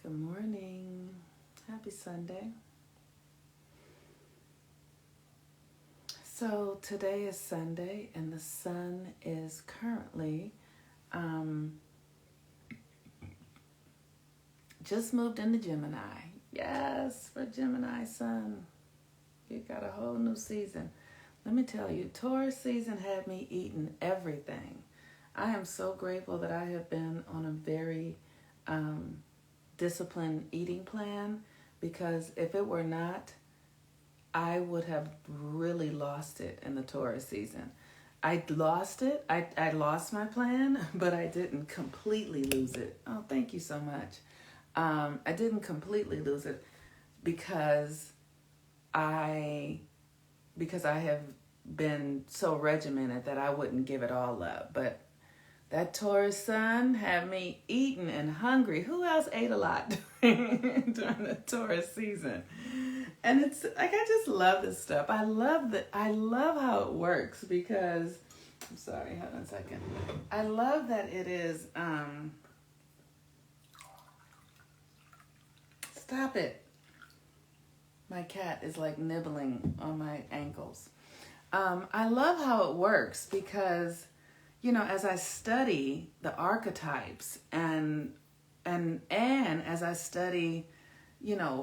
Good morning. Happy Sunday. So today is Sunday and the sun is currently just moved into Gemini. Yes, for Gemini Sun. You got a whole new season. Let me tell you, Taurus season had me eating everything. I am so grateful that I have been on a very disciplined eating plan, because if it were not, I would have really lost it in the Taurus season. I lost it. I lost my plan, but I didn't completely lose it. Oh, thank you so much. I didn't completely lose it because I have been so regimented that I wouldn't give it all up. But that Taurus sun had me eating and hungry. Who else ate a lot during the Taurus season? And it's like, I just love this stuff. I love how it works because, I'm sorry, hold on a second. I love that it is, stop it. My cat is like nibbling on my ankles. I love how it works because, as I study the archetypes and as I study,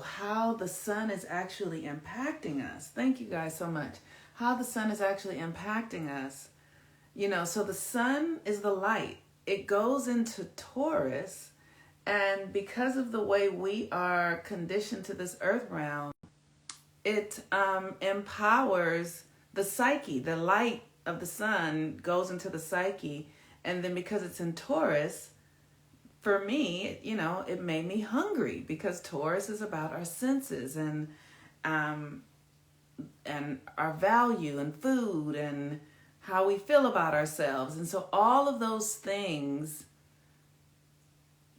how the sun is actually impacting us. Thank you guys so much. How the sun is actually impacting us. So the sun is the light. It goes into Taurus, and because of the way we are conditioned to this earth realm, it empowers the psyche. The light of the sun goes into the psyche, and then because it's in Taurus, for me, it made me hungry because Taurus is about our senses and our value and food and how we feel about ourselves. And so all of those things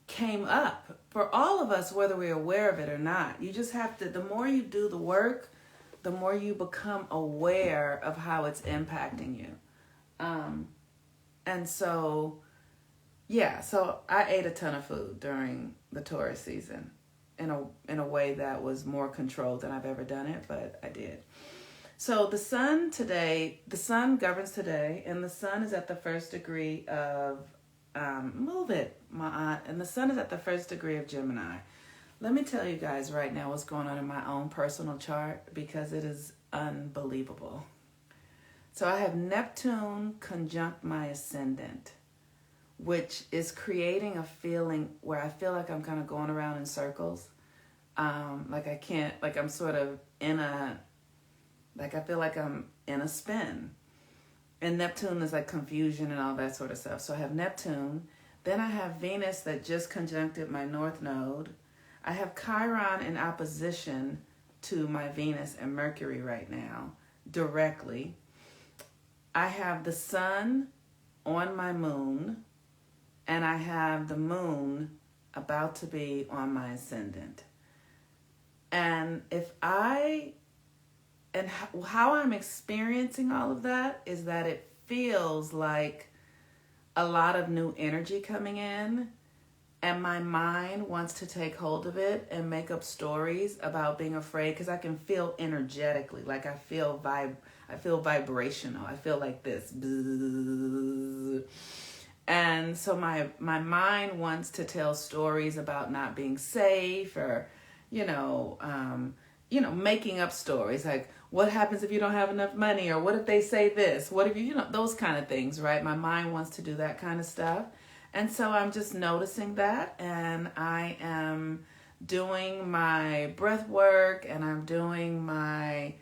came up for all of us, whether we're aware of it or not. You just have to, the more you do the work, the more you become aware of how it's impacting you. And so, so I ate a ton of food during the Taurus season in a way that was more controlled than I've ever done it, but I did. So the sun governs today, and the sun is at the first degree of, and the sun is at the first degree of Gemini. Let me tell you guys right now what's going on in my own personal chart, because it is unbelievable. So I have Neptune conjunct my ascendant, which is creating a feeling where I feel like I'm kind of going around in circles. Like I'm sort of I feel like I'm in a spin. And Neptune is like confusion and all that sort of stuff. So I have Neptune. Then I have Venus that just conjuncted my North Node. I have Chiron in opposition to my Venus and Mercury right now, directly. I have the sun on my moon, and I have the moon about to be on my ascendant. And how I'm experiencing all of that is that it feels like a lot of new energy coming in, and my mind wants to take hold of it and make up stories about being afraid, because I can feel energetically, like I feel vibrational. I feel like this. And so my mind wants to tell stories about not being safe, or, making up stories like, what happens if you don't have enough money? Or what if they say this? What if those kind of things, right? My mind wants to do that kind of stuff. And so I'm just noticing that, and I am doing my breath work, and I'm doing my,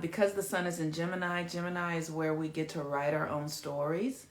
because the sun is in Gemini is where we get to write our own stories.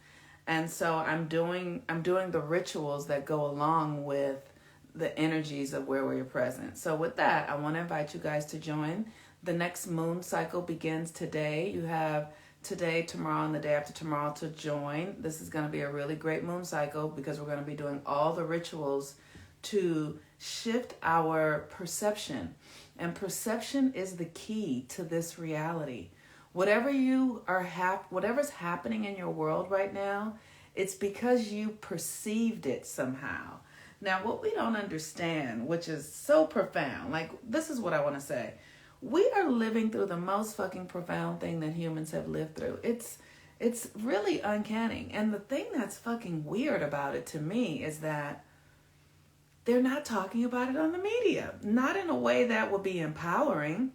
And so I'm doing the rituals that go along with the energies of where we're present. So with that, I want to invite you guys to join. The next moon cycle begins today. You have today, tomorrow, and the day after tomorrow to join. This is going to be a really great moon cycle because we're going to be doing all the rituals to shift our perception. And perception is the key to this reality. Whatever's happening in your world right now, it's because you perceived it somehow. Now, what we don't understand, which is so profound, like, this is what I want to say. We are living through the most fucking profound thing that humans have lived through. It's really uncanny. And the thing that's fucking weird about it to me is that they're not talking about it on the media. Not in a way that would be empowering.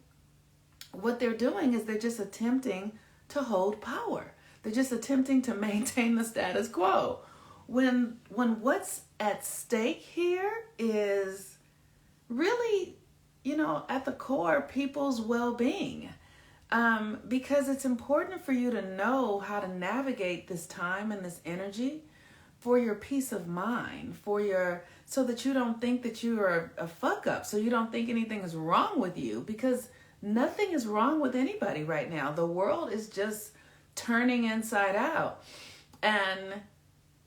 What they're doing is they're just attempting to hold power. They're just attempting to maintain the status quo. When what's at stake here is really, at the core, people's well-being. Because it's important for you to know how to navigate this time and this energy for your peace of mind, so that you don't think that you are a fuck up, so you don't think anything is wrong with you, because nothing is wrong with anybody right now. The world is just turning inside out.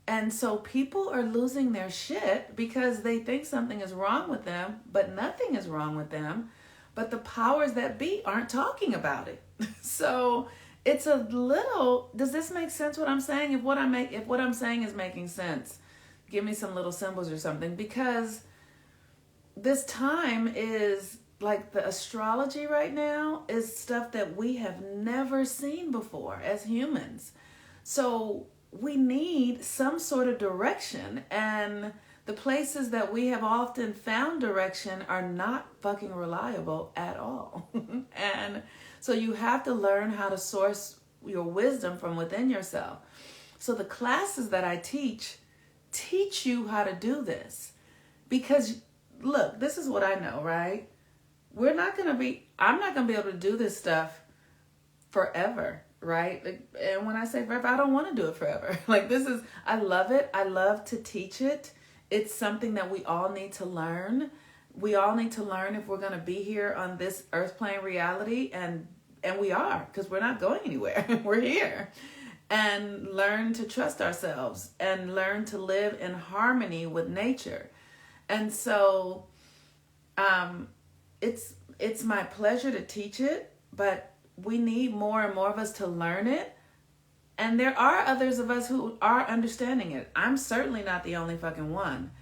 And so people are losing their shit because they think something is wrong with them, but nothing is wrong with them. But the powers that be aren't talking about it. So it's a little, does this make sense what I'm saying? If what I'm saying is making sense, give me some little symbols or something, because this time is like the astrology right now is stuff that we have never seen before as humans. So we need some sort of direction, and the places that we have often found direction are not fucking reliable at all. And so you have to learn how to source your wisdom from within yourself. So the classes that I teach you how to do this. Because look, this is what I know, right? I'm not going to be able to do this stuff forever, right? And when I say forever, I don't want to do it forever. I love it. I love to teach it. It's something that we all need to learn. We all need to learn if we're going to be here on this earth plane reality. And we are, because we're not going anywhere. We're here. And learn to trust ourselves and learn to live in harmony with nature. And so it's my pleasure to teach it, but we need more and more of us to learn it. And there are others of us who are understanding it. I'm certainly not the only fucking one.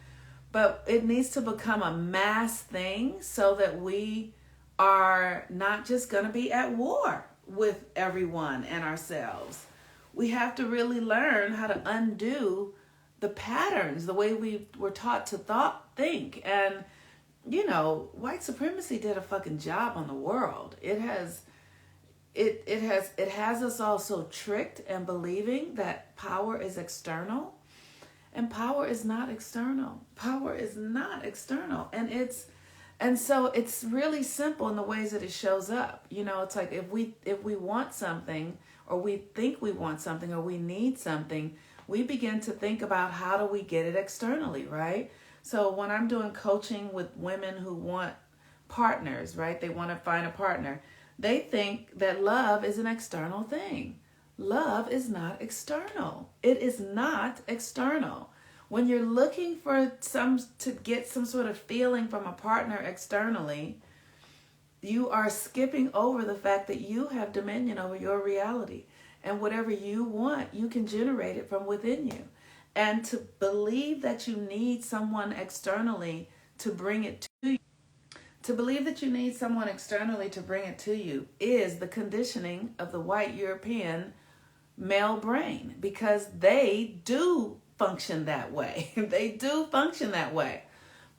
But it needs to become a mass thing so that we are not just going to be at war with everyone and ourselves. We have to really learn how to undo the patterns, the way we were taught to think. And, white supremacy did a fucking job on the world. It has us all so tricked and believing that power is external, and power is not external. Power is not external. And so it's really simple in the ways that it shows up. It's like if we want something, or we think we want something, or we need something, we begin to think about how do we get it externally, right? So when I'm doing coaching with women who want partners, right? They want to find a partner. They think that love is an external thing. Love is not external. It is not external. When you're looking for to get some sort of feeling from a partner externally, you are skipping over the fact that you have dominion over your reality. And whatever you want, you can generate it from within you. And to believe that you need someone externally to bring it to you, is the conditioning of the white European male brain, because they do function that way. They do function that way.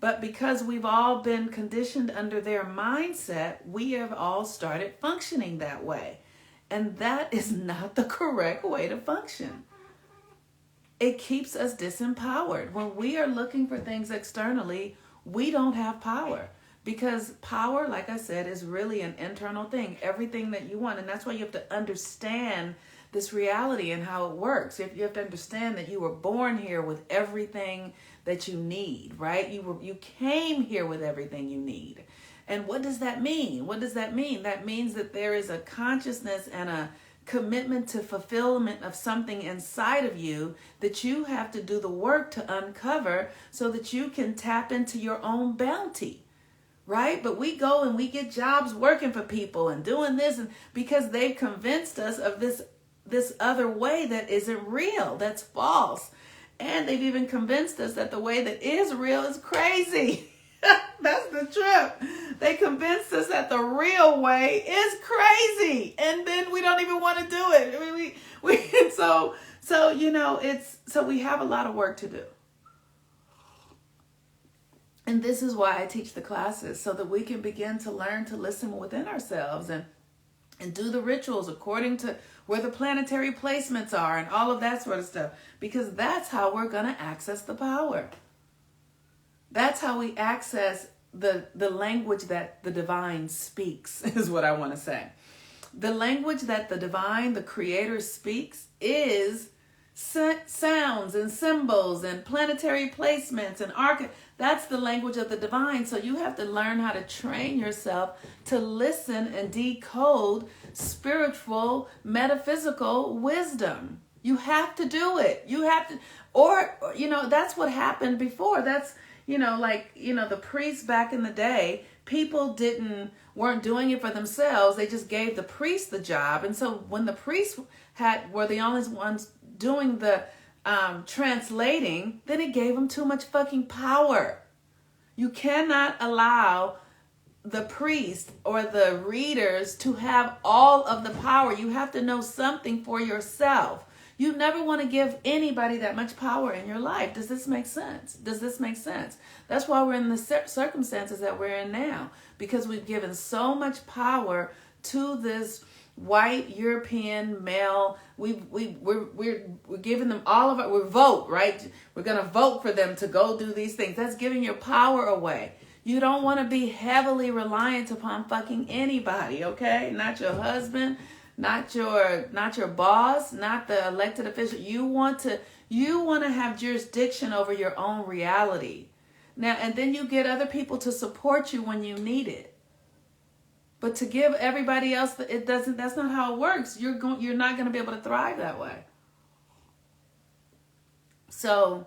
But because we've all been conditioned under their mindset, we have all started functioning that way. And that is not the correct way to function. It keeps us disempowered. When we are looking for things externally, we don't have power. Because power, like I said, is really an internal thing. Everything that you want. And that's why you have to understand this reality and how it works. You have to understand that you were born here with everything that you need, right? You came here with everything you need. And what does that mean? That means that there is a consciousness and a commitment to fulfillment of something inside of you that you have to do the work to uncover so that you can tap into your own bounty, right? But we go and we get jobs working for people and doing this, and because they've convinced us of this other way that isn't real, that's false. And they've even convinced us that the way that is real is crazy. That's the trip. They convinced us that the real way is crazy. And then we don't even want to do it. I mean, so you know, we have a lot of work to do. And this is why I teach the classes, so that we can begin to learn to listen within ourselves and do the rituals according to where the planetary placements are and all of that sort of stuff. Because that's how we're going to access the power. That's how we access the language that the divine speaks, is what I want to say. The language that the divine, the creator, speaks is sounds and symbols and planetary placements and that's the language of the divine. So you have to learn how to train yourself to listen and decode spiritual, metaphysical wisdom. You have to do it. You have to, or, you know, that's what happened before. That's, you know, like, you know, the priests back in the day, people weren't doing it for themselves. They just gave the priest the job. And so when the priests were the only ones doing the translating, then it gave them too much fucking power. You cannot allow the priest or the readers to have all of the power. You have to know something for yourself. You never want to give anybody that much power in your life. Does this make sense? Does this make sense? That's why we're in the circumstances that we're in now, because we've given so much power to this white European male. We're giving them all of it. We vote, right? We're going to vote for them to go do these things. That's giving your power away. You don't want to be heavily reliant upon fucking anybody, okay? Not your husband, not your boss, not the elected official. You want to have jurisdiction over your own reality. Now, and then you get other people to support you when you need it. But to give everybody else, that's not how it works. You're not going to be able to thrive that way. So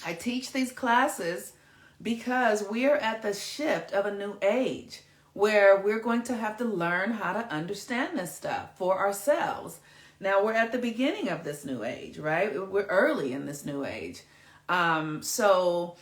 I teach these classes because we're at the shift of a new age where we're going to have to learn how to understand this stuff for ourselves. Now we're at the beginning of this new age, right? We're early in this new age. So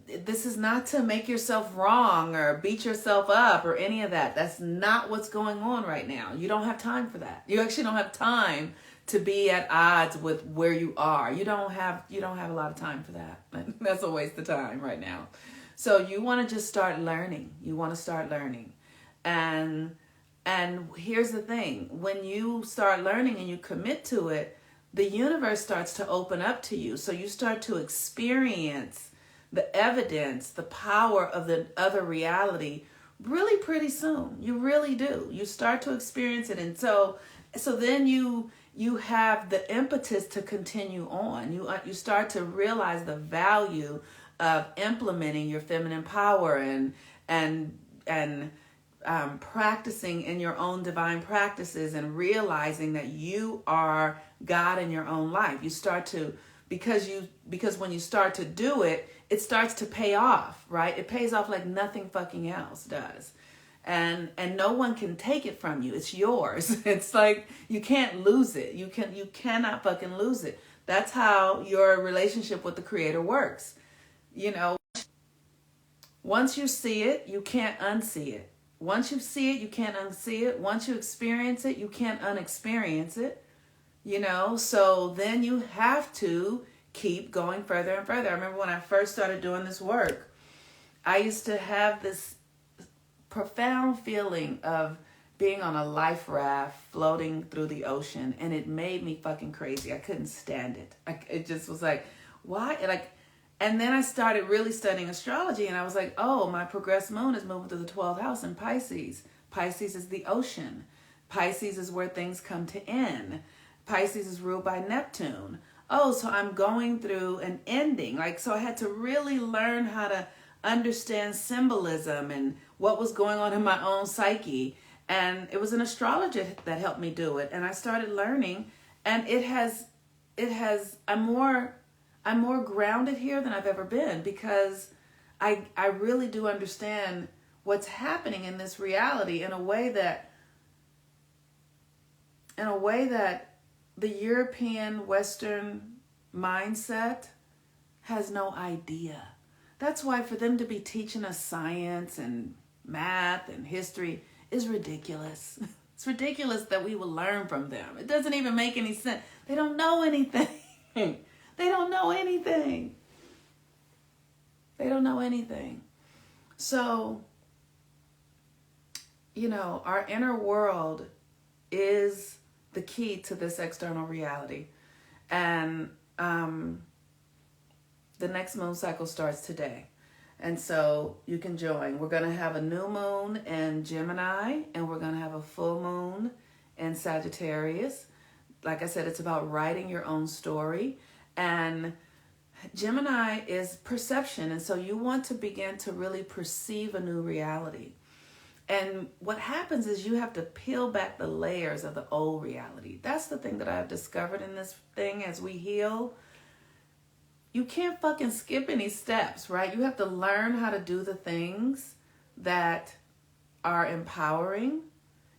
this is not to make yourself wrong or beat yourself up or any of that. That's not what's going on right now. You don't have time for that. You actually don't have time to be at odds with where you are. You don't have a lot of time for that. That's a waste of time right now. So you want to just start learning. You want to start learning. And here's the thing. When you start learning and you commit to it, the universe starts to open up to you. So you start to experience the evidence, the power of the other reality really pretty soon. You really do. You start to experience it. And so then you have the impetus to continue on. You start to realize the value of implementing your feminine power and practicing in your own divine practices and realizing that you are God in your own life. You start to, because when you start to do it, it starts to pay off, right? It pays off like nothing fucking else does. And no one can take it from you. It's yours. It's like you can't lose it. You cannot fucking lose it. That's how your relationship with the Creator works. You know, once you see it, you can't unsee it. Once you see it, you can't unsee it. Once you experience it, you can't unexperience it. You know, so then you have to keep going further and further. I remember when I first started doing this work, I used to have this profound feeling of being on a life raft floating through the ocean, and it made me fucking crazy. I couldn't stand it. It just was like, why? And then I started really studying astrology, and I was like, oh, my progressed moon is moving to the 12th house in Pisces. Pisces is the ocean. Pisces is where things come to end. Pisces is ruled by Neptune. Oh, so I'm going through an ending. So I had to really learn how to understand symbolism and what was going on in my own psyche. And it was an astrologer that helped me do it. And I started learning, and I'm more grounded here than I've ever been, because I really do understand what's happening in this reality in a way that the European Western mindset has no idea. That's why for them to be teaching us science and math and history is ridiculous. It's ridiculous that we will learn from them. It doesn't even make any sense. They don't know anything. They don't know anything. They don't know anything. So, you know, our inner world is the key to this external reality. And the next moon cycle starts today. And so you can join. We're going to have a new moon in Gemini, and we're going to have a full moon in Sagittarius. Like I said, it's about writing your own story. And Gemini is perception. And so you want to begin to really perceive a new reality. And what happens is you have to peel back the layers of the old reality. That's the thing that I've discovered in this thing as we heal. You can't fucking skip any steps, right? You have to learn how to do the things that are empowering.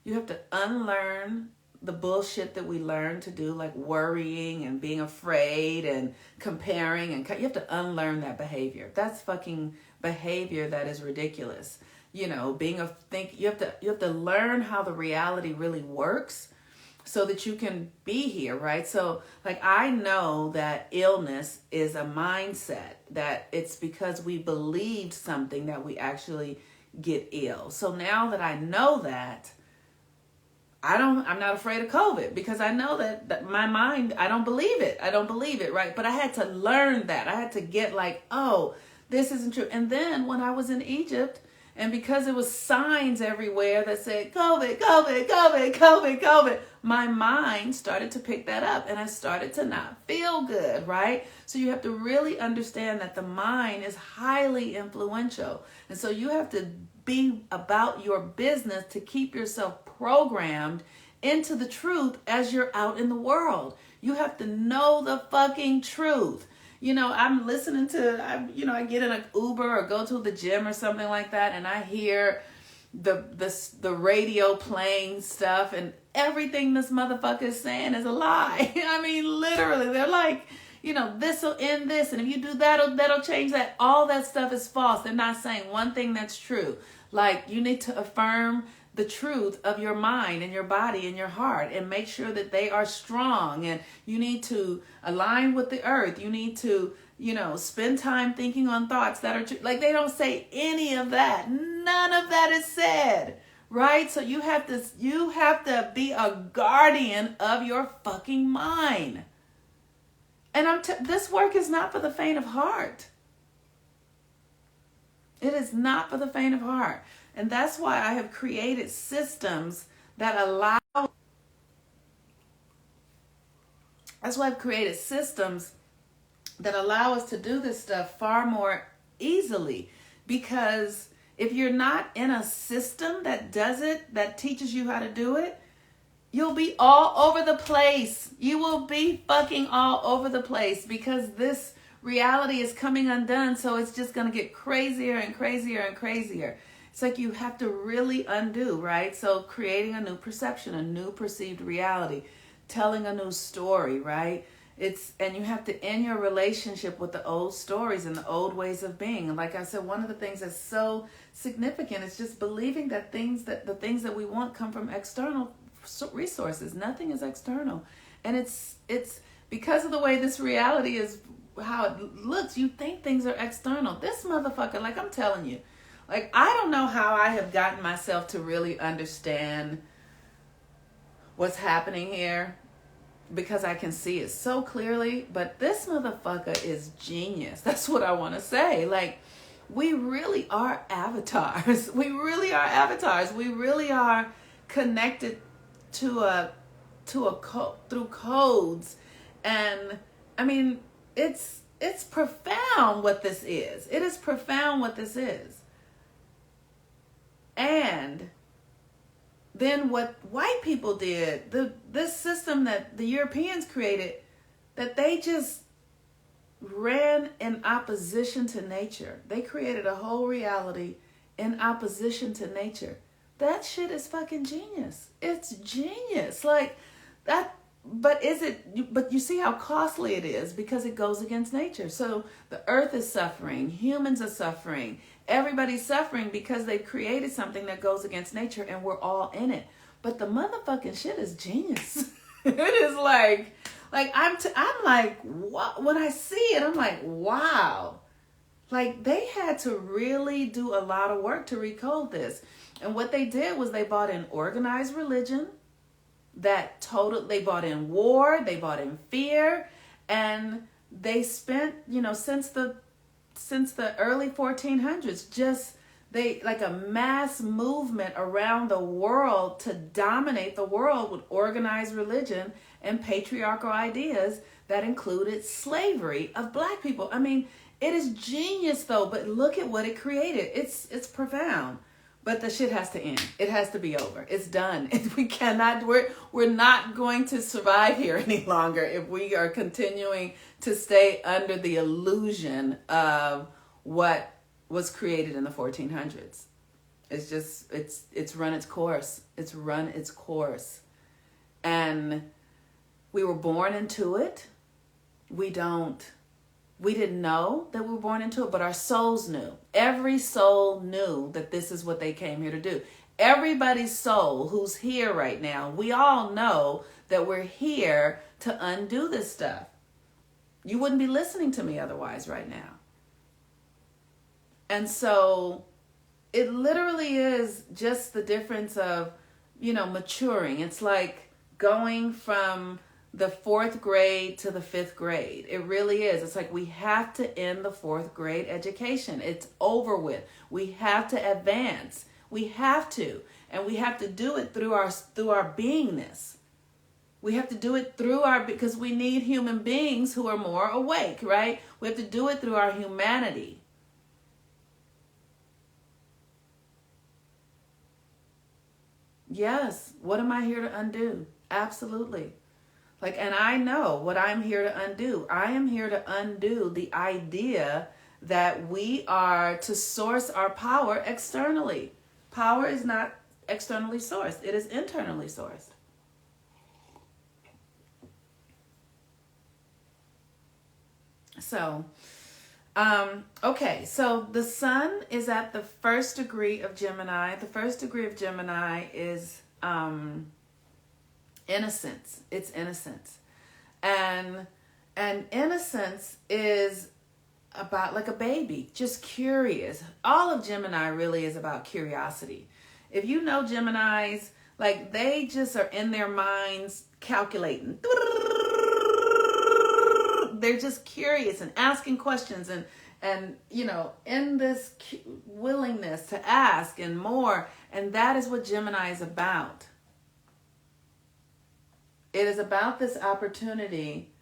You have to unlearn the bullshit that we learn to do, like worrying and being afraid and comparing. And you have to unlearn that behavior. That's fucking behavior that is ridiculous. You know, you have to learn how the reality really works so that you can be here, right? So, like, I know that illness is a mindset, that it's because we believed something that we actually get ill. So now that I know that, I'm not afraid of COVID, because I know that my mind, I don't believe it, right? But I had to learn that. I had to get like, oh, this isn't true. And then when I was in Egypt, and because it was signs everywhere that said COVID, COVID, COVID, COVID, COVID, my mind started to pick that up, and I started to not feel good, right? So you have to really understand that the mind is highly influential. And so you have to be about your business to keep yourself programmed into the truth as you're out in the world. You have to know the fucking truth. You know, I'm listening to, I get in an Uber or go to the gym or something like that, and I hear the radio playing stuff, and everything this motherfucker is saying is a lie. I mean, literally, they're like, you know, this will end this, and if you do that, that'll change that. All that stuff is false. They're not saying one thing that's true. Like, you need to affirm the truth of your mind and your body and your heart, and make sure that they are strong. And you need to align with the earth. You need to, spend time thinking on thoughts that are true. Like, they don't say any of that. None of that is said, right? So you have to be a guardian of your fucking mind. And this work is not for the faint of heart. It is not for the faint of heart. And that's why I have created systems that allow us to do this stuff far more easily. Because if you're not in a system that does it, that teaches you how to do it, you'll be all over the place. You will be fucking all over the place, because this reality is coming undone. So it's just going to get crazier and crazier and crazier. It's like you have to really undo, right? So creating a new perception, a new perceived reality, telling a new story, right? And you have to end your relationship with the old stories and the old ways of being. And like I said, one of the things that's so significant is just believing that the things that we want come from external resources. Nothing is external. And it's because of the way this reality is, how it looks, you think things are external. This motherfucker, like I'm telling you, like, I don't know how I have gotten myself to really understand what's happening here, because I can see it so clearly. But this motherfucker is genius. That's what I want to say. Like, we really are avatars. We really are avatars. We really are connected through codes. And I mean, it's profound what this is. It is profound what this is. And then what white people did, this system that the Europeans created, that they just ran in opposition to nature. They created a whole reality in opposition to nature. That shit is fucking genius. It's genius. Like, that but you see how costly it is because it goes against nature. So the earth is suffering, humans are suffering, everybody's suffering because they've created something that goes against nature, and we're all in it. But the motherfucking shit is genius. It is like I'm like, what? When I see it, I'm like, wow. Like, they had to really do a lot of work to recode this. And what they did was they brought in organized religion, they brought in war, they brought in fear, and they spent, since the early 1400s, like a mass movement around the world to dominate the world with organized religion and patriarchal ideas that included slavery of black people. I mean, it is genius though, but look at what it created. It's profound. But the shit has to end. It has to be over. It's done. We're not going to survive here any longer if we are continuing to stay under the illusion of what was created in the 1400s. It's run its course. It's run its course. And we were born into it. We didn't know that we were born into it, but our souls knew. Every soul knew that this is what they came here to do. Everybody's soul who's here right now, we all know that we're here to undo this stuff. You wouldn't be listening to me otherwise right now. And so it literally is just the difference of, maturing. It's like going from the 4th grade to the 5th grade. It really is. It's like we have to end the 4th grade education. It's over with. We have to advance. We have to. And we have to do it through our beingness. We have to do it because we need human beings who are more awake, right? We have to do it through our humanity. Yes. What am I here to undo? Absolutely. And I know what I'm here to undo. I am here to undo the idea that we are to source our power externally. Power is not externally sourced. It is internally sourced. So, okay. So the sun is at the 1st degree of Gemini. The 1st degree of Gemini is, innocence. It's innocence. And innocence is about like a baby, just curious. All of Gemini really is about curiosity. If you know Geminis, they just are in their minds calculating. They're just curious and asking questions and in this willingness to ask and more. And that is what Gemini is about. It is about this opportunity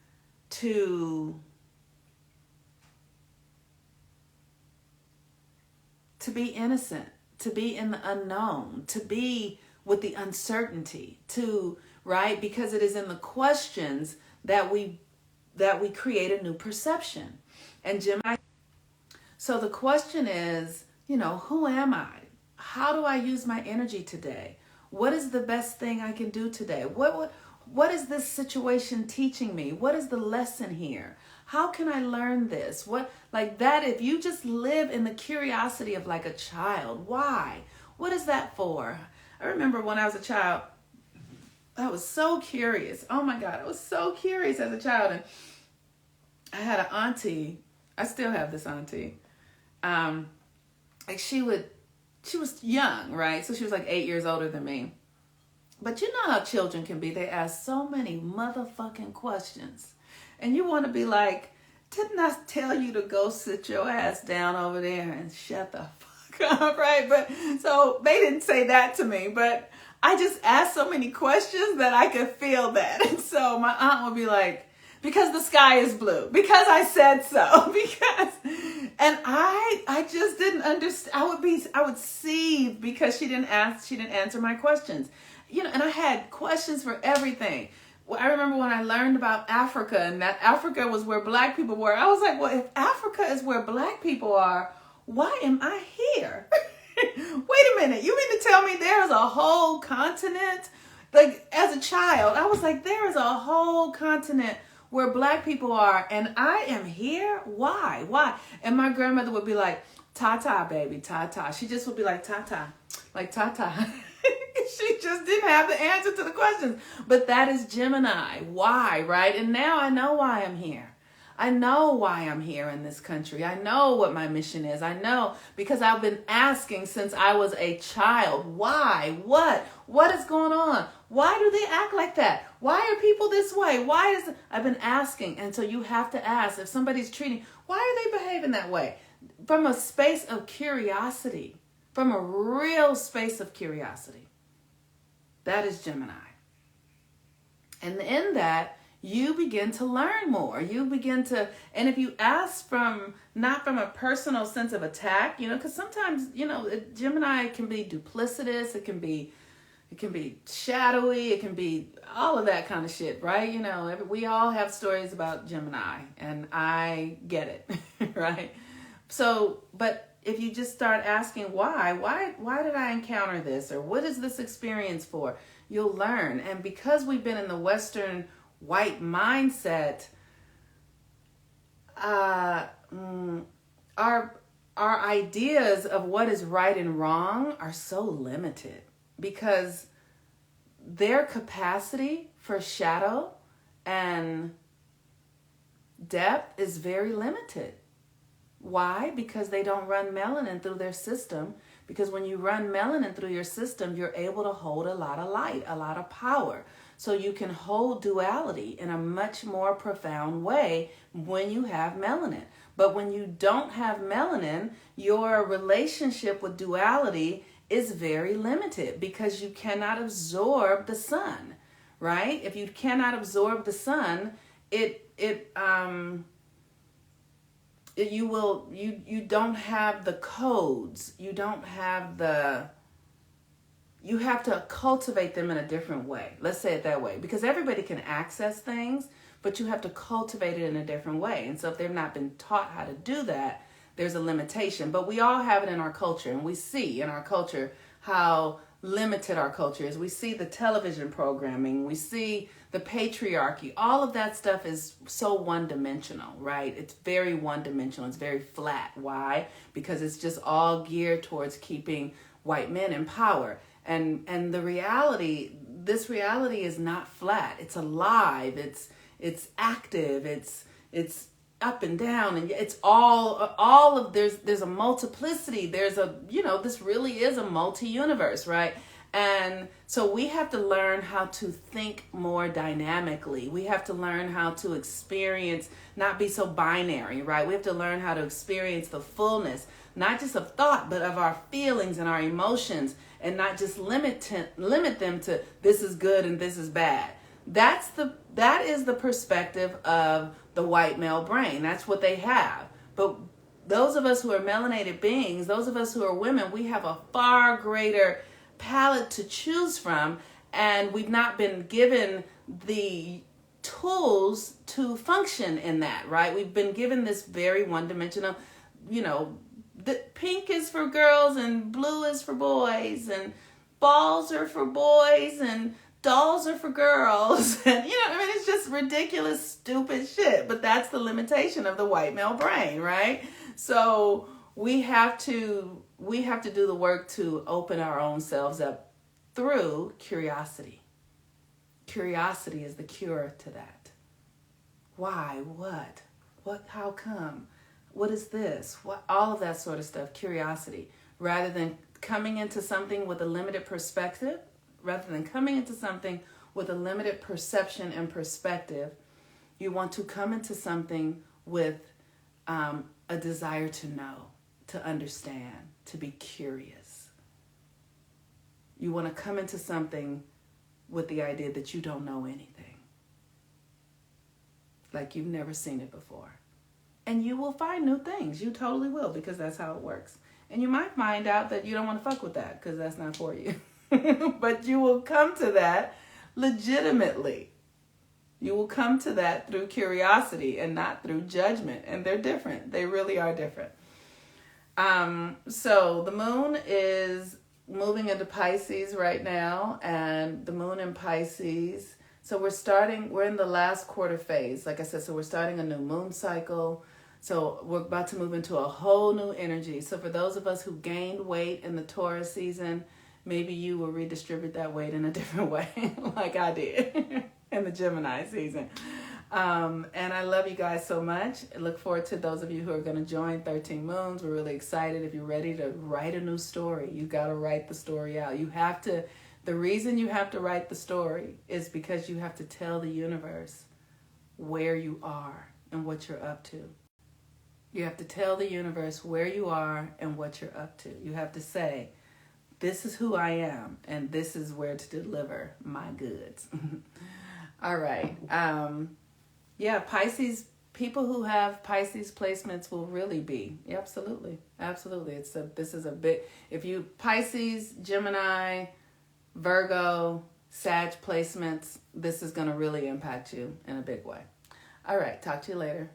to be innocent, to be in the unknown, to be with the uncertainty, right? Because it is in the questions that we create a new perception. And Gemini, so the question is, who am I? How do I use my energy today? What is the best thing I can do today? What is this situation teaching me? What is the lesson here? How can I learn this? If you just live in the curiosity of like a child, why? What is that for? I remember when I was a child, I was so curious. Oh my God, I was so curious as a child. And I had an auntie, I still have this auntie. She was young, right? So she was like 8 years older than me. But you know how children can be. They ask so many motherfucking questions. And you want to be like, didn't I tell you to go sit your ass down over there and shut the fuck up, right? But so they didn't say that to me, but I just asked so many questions that I could feel that. And so my aunt would be like, because the sky is blue, because I said so, and I just didn't understand. I would seethe because she didn't answer my questions. And I had questions for everything. Well, I remember when I learned about Africa and that Africa was where black people were. I was like, well, if Africa is where black people are, why am I here? Wait a minute. You mean to tell me there's a whole continent Like, as a child, I was like, there is a whole continent where black people are, and I am here? Why? Why? And my grandmother would be like, ta-ta, baby, ta-ta. She just would be like, ta-ta, like ta-ta. She just didn't have the answer to the questions. But that is Gemini. Why, right? And now I know why I'm here. I know why I'm here in this country. I know what my mission is. I know because I've been asking since I was a child. Why? What? What is going on? Why do they act like that? Why are people this way? I've been asking. And so you have to ask if somebody's treating, why are they behaving that way? From a space of curiosity, from a real space of curiosity. That is Gemini. And in that, you begin to learn more. You begin to, and if you ask not from a personal sense of attack, because sometimes, Gemini can be duplicitous. It can be shadowy. It can be all of that kind of shit, right? We all have stories about Gemini, and I get it, right? So, but if you just start asking why did I encounter this, or what is this experience for, you'll learn. And because we've been in the Western white mindset, our ideas of what is right and wrong are so limited because their capacity for shadow and depth is very limited. Why? Because they don't run melanin through their system. Because when you run melanin through your system, you're able to hold a lot of light, a lot of power. So you can hold duality in a much more profound way when you have melanin. But when you don't have melanin, your relationship with duality is very limited because you cannot absorb the sun, right? If you cannot absorb the sun, you don't have the codes. You have to cultivate them in a different way. Let's say it that way. Because everybody can access things, but you have to cultivate it in a different way. And so if they've not been taught how to do that, there's a limitation. But we all have it in our culture, and we see in our culture how limited our culture is. We see the television programming, we see the patriarchy, all of that stuff is so one-dimensional, right? It's very one-dimensional, it's very flat. Why? Because it's just all geared towards keeping white men in power. And the reality, this reality is not flat. It's alive, it's active, it's up and down, and it's all of there's a multiplicity, this really is a multi-universe, right? And so we have to learn how to think more dynamically. We have to learn how to experience, not be so binary, right? We have to learn how to experience the fullness, not just of thought, but of our feelings and our emotions, and not just limit them to this is good and this is bad. That is the perspective of the white male brain. That's what they have. But those of us who are melanated beings, those of us who are women, we have a far greater palette to choose from, and we've not been given the tools to function in that, right? We've been given this very one-dimensional, the pink is for girls and blue is for boys, and balls are for boys and dolls are for girls. And it's just ridiculous, stupid shit. But that's the limitation of the white male brain, right? So we have to do the work to open our own selves up through curiosity. Curiosity is the cure to that. Why? What? How come? What is this? What? All of that sort of stuff. Curiosity. Rather than coming into something with a limited perspective, rather than coming into something with a limited perception and perspective, you want to come into something with a desire to know, to understand, to be curious. You want to come into something with the idea that you don't know anything. Like you've never seen it before. And you will find new things. You totally will, because that's how it works. And you might find out that you don't want to fuck with that because that's not for you. But you will come to that legitimately. You will come to that through curiosity and not through judgment. And they're different. They really are different. So the moon is moving into Pisces right now, and the moon in Pisces. So we're in the last quarter phase. Like I said, so we're starting a new moon cycle. So we're about to move into a whole new energy. So for those of us who gained weight in the Taurus season, maybe you will redistribute that weight in a different way, like I did in the Gemini season. And I love you guys so much. I look forward to those of you who are going to join 13 Moons. We're really excited. If you're ready to write a new story, you got to write the story out. The reason you have to write the story is because you have to tell the universe where you are and what you're up to. You have to tell the universe where you are and what you're up to. You have to say, this is who I am, and this is where to deliver my goods. All right. Yeah, Pisces, people who have Pisces placements will really be. Yeah, absolutely. Absolutely. If you Pisces, Gemini, Virgo, Sag placements, this is going to really impact you in a big way. All right. Talk to you later.